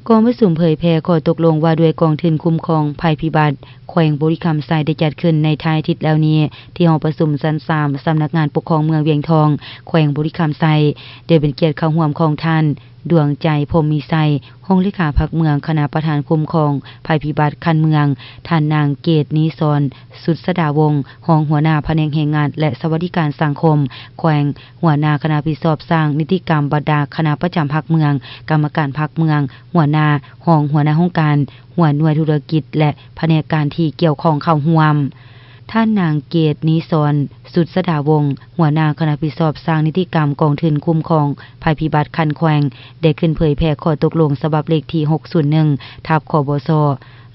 กองประชุมเผยแพร่ข้อตกลงว่าด้วยกองทุนคุ้มครองภัยพิบัติแขวงบริคำไซได้จัดขึ้นในท้ายอาทิตย์แล้วนี้ที่หอประชุมชั้น3สำนักงานปกครองเมืองเวียงทองแขวงบริคำไซได้เป็นเกียรติเข้าร่วมของท่านดวงใจพรหมมีไซห้องเลขาพรรคเมืองคณะประธานคุ้มครองภัยพิบัติคันเมืองท่านนางเกตนิสรสุดสดาวงศ์รองหัวหน้าแผนกแรงงานและสวัสดิการสังคมแขวงหัวหน้าคณะพิสอบสร้างนิติกรรมบรรดาคณะประจำพรรคเมืองกรรมการพรรคเมืองหัวหน้ารองหัวหน้าห้องการหัวหน่วยธุรกิจและแผนกการที่เกี่ยวข้องเข้าร่วมท่านนางเกตนิสรสุดสดาวงศ์หัวหน้าคณะพิสอบสร้างนิติกรรมกองทุนคุ้มครองภัยพิบัติคันแขวงได้ขึ้นเผยแพร่ข้อตกลงฉบับเลขที่601ทับคบส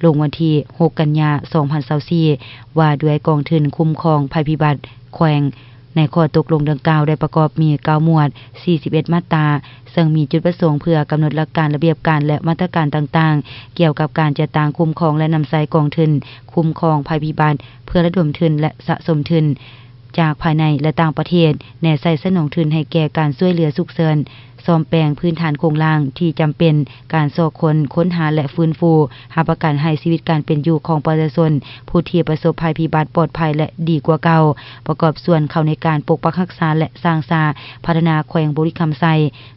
ลงวันที่6กันยายน2024ว่าด้วยกองทุนคุ้มครองภัยพิบัติแขวงในข้อตกลงดังกล่าวได้ประกอบมี9หมวด41มาตราซึ่งมีจุดประสงค์เพื่อกำหนดหลักการระเบียบการและมาตรการต่างๆเกี่ยวกับการจัดตั้งคุ้มครองและนำใช้กองทุนคุ้มครองภัยพิบัติเพื่อระดมทุนและสะสมทุนจากภายในและต่างประเทศแน่ใส่สนองทุนให้แก่การช่วยเหลือฉุกเฉินซ่อมแปลงพื้นฐานโครงล่างที่จำเป็นการสอบค้นหาและฟื้นฟูหาประกันให้ชีวิตการเป็นอยู่ของประชาชนผู้ที่ประสบภัยพิบัติปลอดภัยและดีกว่าเก่าประกอบส่วนเข้าในการปกปักรักษาและสร้างสาพัฒนาแขวงบริคำไซ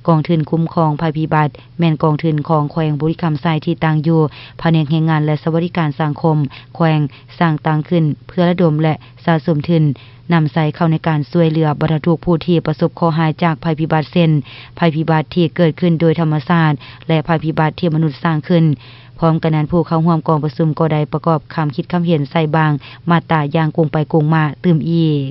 กองทุนคุ้มครองภัยพิบัติแม่นกองทุนของแขวงบริคำไซที่ตั้งอยู่แผนกแรงงานและสวัสดิการสังคมแขวงสร้างตั้งขึ้นเพื่อระดมและสะสมทุนนำใส่เข้าในการช่วยเหลือบรรทุกผู้ที่ประสบข้อหายจากภัยพิบัติเช่นภัยพิบัติที่เกิดขึ้นโดยธรรมชาติและภัยพิบัติที่มนุษย์สร้างขึ้นพร้อมกันนั้นผู้เข้าร่วมกองประชุมก็ได้ประกอบคำคิดคำเห็นใส่บางมาตราอย่างกงไปกงมาตื่มอีก